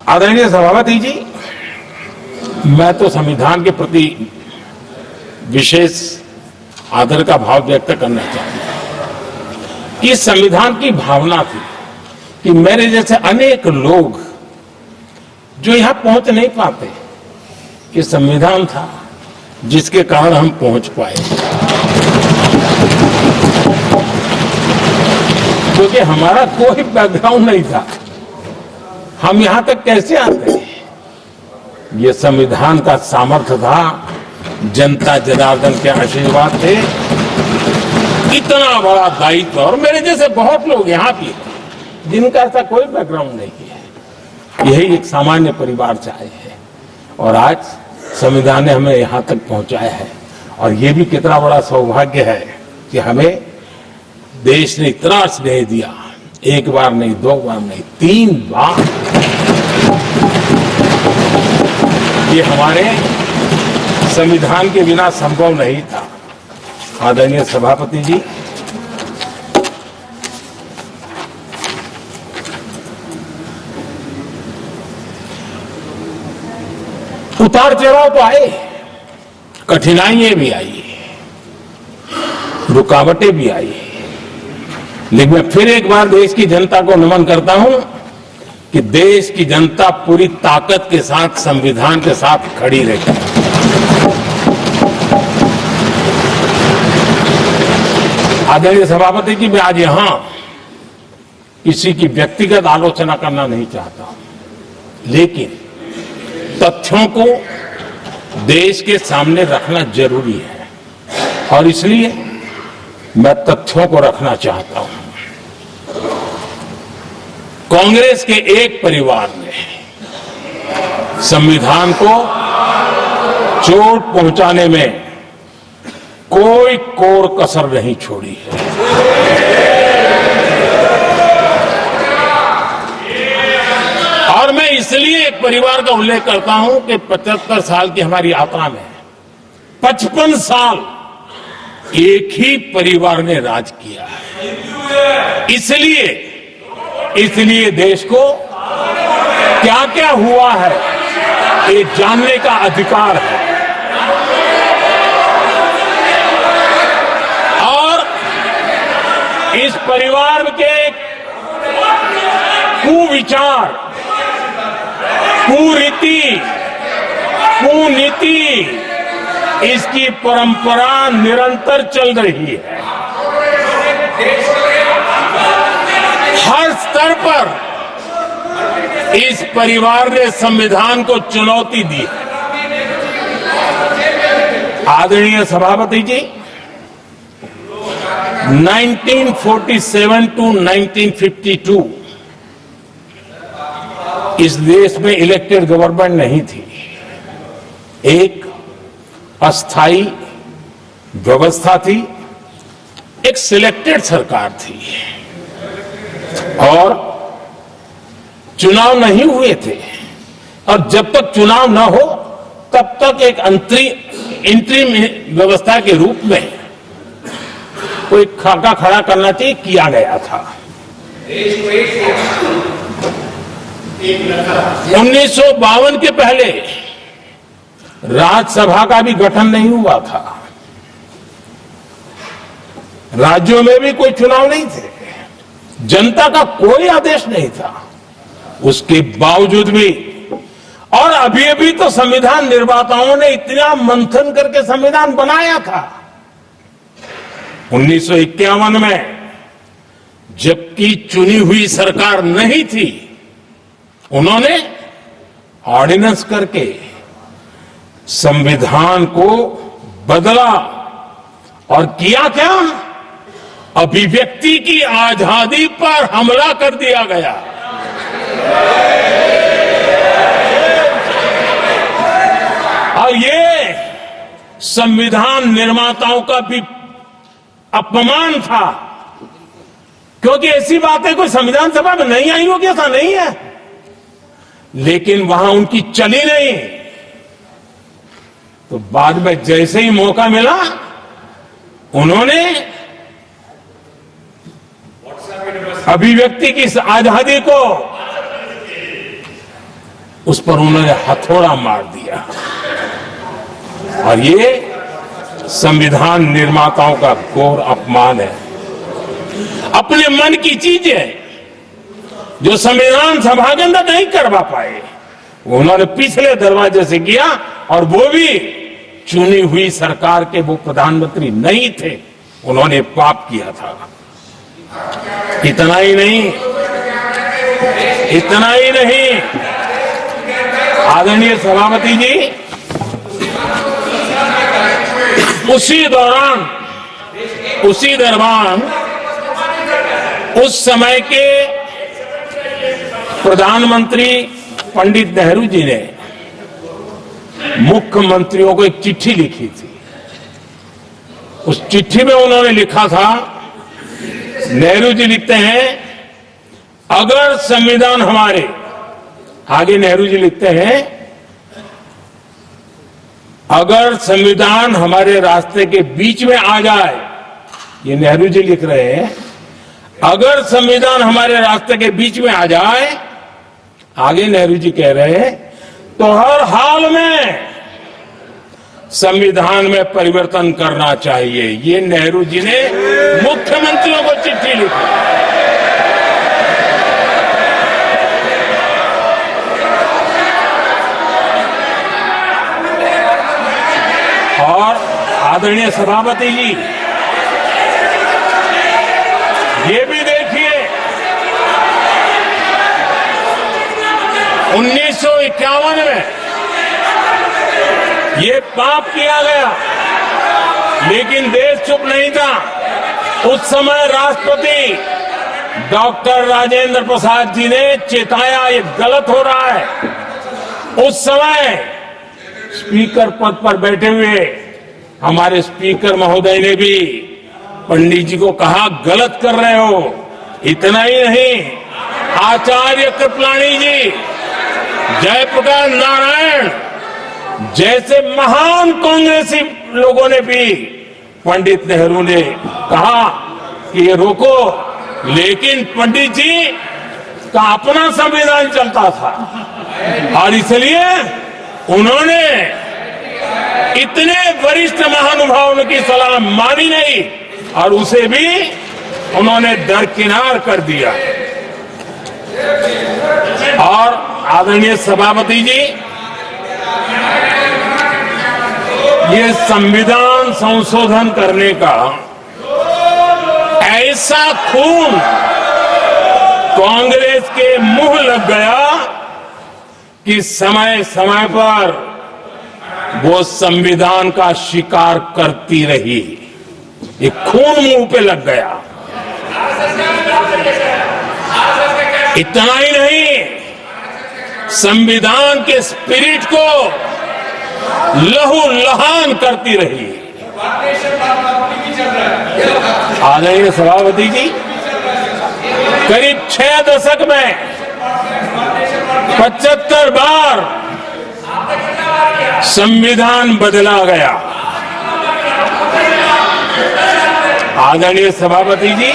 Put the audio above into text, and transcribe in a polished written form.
आदरणीय सभापति जी, मैं तो संविधान के प्रति विशेष आदर का भाव व्यक्त करना चाहता हूं। इस संविधान की भावना थी कि मेरे जैसे अनेक लोग जो यहां पहुंच नहीं पाते, कि संविधान था जिसके कारण हम पहुंच पाए, क्योंकि हमारा कोई बैकग्राउंड नहीं था। हम यहां तक कैसे आते हैं? ये संविधान का सामर्थ्य था, जनता जनार्दन के आशीर्वाद थे। इतना बड़ा दायित्व, और मेरे जैसे बहुत लोग यहां भी जिनका ऐसा कोई बैकग्राउंड नहीं है, यही एक सामान्य परिवार से आए हैं, और आज संविधान ने हमें यहां तक पहुंचाया है। और ये भी कितना बड़ा सौभाग्य है कि हमें देश ने इतना स्नेह दिया, एक बार नहीं, दो बार नहीं, 3 बार। ये हमारे संविधान के बिना संभव नहीं था। आदरणीय सभापति जी, उतार चढ़ाव तो आए, कठिनाइयां भी आई, रुकावटें भी आई, लेकिन मैं फिर एक बार देश की जनता को नमन करता हूं कि देश की जनता पूरी ताकत के साथ संविधान के साथ खड़ी रही। आदरणीय सभापति जी, मैं आज यहां किसी की व्यक्तिगत आलोचना करना नहीं चाहता हूं, लेकिन तथ्यों को देश के सामने रखना जरूरी है, और इसलिए मैं तथ्यों को रखना चाहता हूं। कांग्रेस के एक परिवार ने संविधान को चोट पहुंचाने में कोई कोर कसर नहीं छोड़ी है। और मैं इसलिए एक परिवार का उल्लेख करता हूं कि 75 साल की हमारी यात्रा में 55 साल एक ही परिवार ने राज किया है। इसलिए देश को क्या क्या हुआ है ये जानने का अधिकार है, और इस परिवार के कुविचार, कुरीति, कुनीति, इसकी परंपरा निरंतर चल रही है। हर स्तर पर इस परिवार ने संविधान को चुनौती दी है। आदरणीय सभापति जी, 1947 टू 1952 इस देश में इलेक्टेड गवर्नमेंट नहीं थी। एक अस्थाई व्यवस्था थी, एक सिलेक्टेड सरकार थी, और चुनाव नहीं हुए थे। और जब तक चुनाव न हो तब तक एक इंतरिम व्यवस्था के रूप में कोई खाका खड़ा करना चाहिए, किया गया था। 1952 के पहले राज्यसभा का भी गठन नहीं हुआ था, राज्यों में भी कोई चुनाव नहीं थे, जनता का कोई आदेश नहीं था। उसके बावजूद भी, और अभी तो संविधान निर्माताओं ने इतना मंथन करके संविधान बनाया था। 1951 में जबकि चुनी हुई सरकार नहीं थी, उन्होंने ऑर्डिनेंस करके संविधान को बदला, और किया क्या? अभिव्यक्ति की आजादी पर हमला कर दिया गया। और ये संविधान निर्माताओं का भी अपमान था, क्योंकि ऐसी बातें कोई संविधान सभा में नहीं आई होगी, ऐसा नहीं है, लेकिन वहां उनकी चली नहीं। तो बाद में जैसे ही मौका मिला, उन्होंने अभिव्यक्ति की इस आजादी को उस पर उन्होंने हथौड़ा मार दिया। और ये संविधान निर्माताओं का घोर अपमान है। अपने मन की चीजें जो संविधान सभा के अंदर नहीं करवा पाए, उन्होंने पिछले दरवाजे से किया, और वो भी चुनी हुई सरकार के वो प्रधानमंत्री नहीं थे, उन्होंने पाप किया था। इतना ही नहीं, आदरणीय सभापति जी, उसी दौरान उस समय के प्रधानमंत्री पंडित नेहरू जी ने मुख्यमंत्रियों को एक चिट्ठी लिखी थी। उस चिट्ठी में उन्होंने लिखा था, नेहरू जी लिखते हैं, अगर संविधान हमारे, आगे नेहरू जी लिखते हैं, अगर संविधान हमारे रास्ते के बीच में आ जाए, ये नेहरू जी लिख रहे हैं, अगर संविधान हमारे रास्ते के बीच में आ जाए, आगे नेहरू जी कह रहे हैं, तो हर हाल में संविधान में परिवर्तन करना चाहिए। ये नेहरू जी ने मुख्यमंत्रियों को चिट्ठी लिखी। और आदरणीय सभापति जी, ये भी देखिए, 1951 में ये पाप किया गया, लेकिन देश चुप नहीं था। उस समय राष्ट्रपति डॉक्टर राजेंद्र प्रसाद जी ने चेताया, ये गलत हो रहा है। उस समय स्पीकर पद पर बैठे हुए हमारे स्पीकर महोदय ने भी पंडित जी को कहा, गलत कर रहे हो। इतना ही नहीं, आचार्य कृपलानी जी, जयप्रकाश नारायण जैसे महान कांग्रेसी लोगों ने भी पंडित नेहरू ने कहा कि ये रोको, लेकिन पंडित जी का अपना संविधान चलता था, और इसलिए उन्होंने इतने वरिष्ठ महानुभावों की सलाह मानी नहीं, और उसे भी उन्होंने दरकिनार कर दिया। और आदरणीय सभापति जी, ये संविधान संशोधन करने का ऐसा खून कांग्रेस के मुंह लग गया कि समय समय पर वो संविधान का शिकार करती रही। ये खून मुंह पे लग गया। इतना ही नहीं, संविधान के स्पिरिट को लहू लहान करती रही। आदरणीय सभापति जी, करीब 6 दशक में 75 बार संविधान बदला गया। आदरणीय सभापति जी,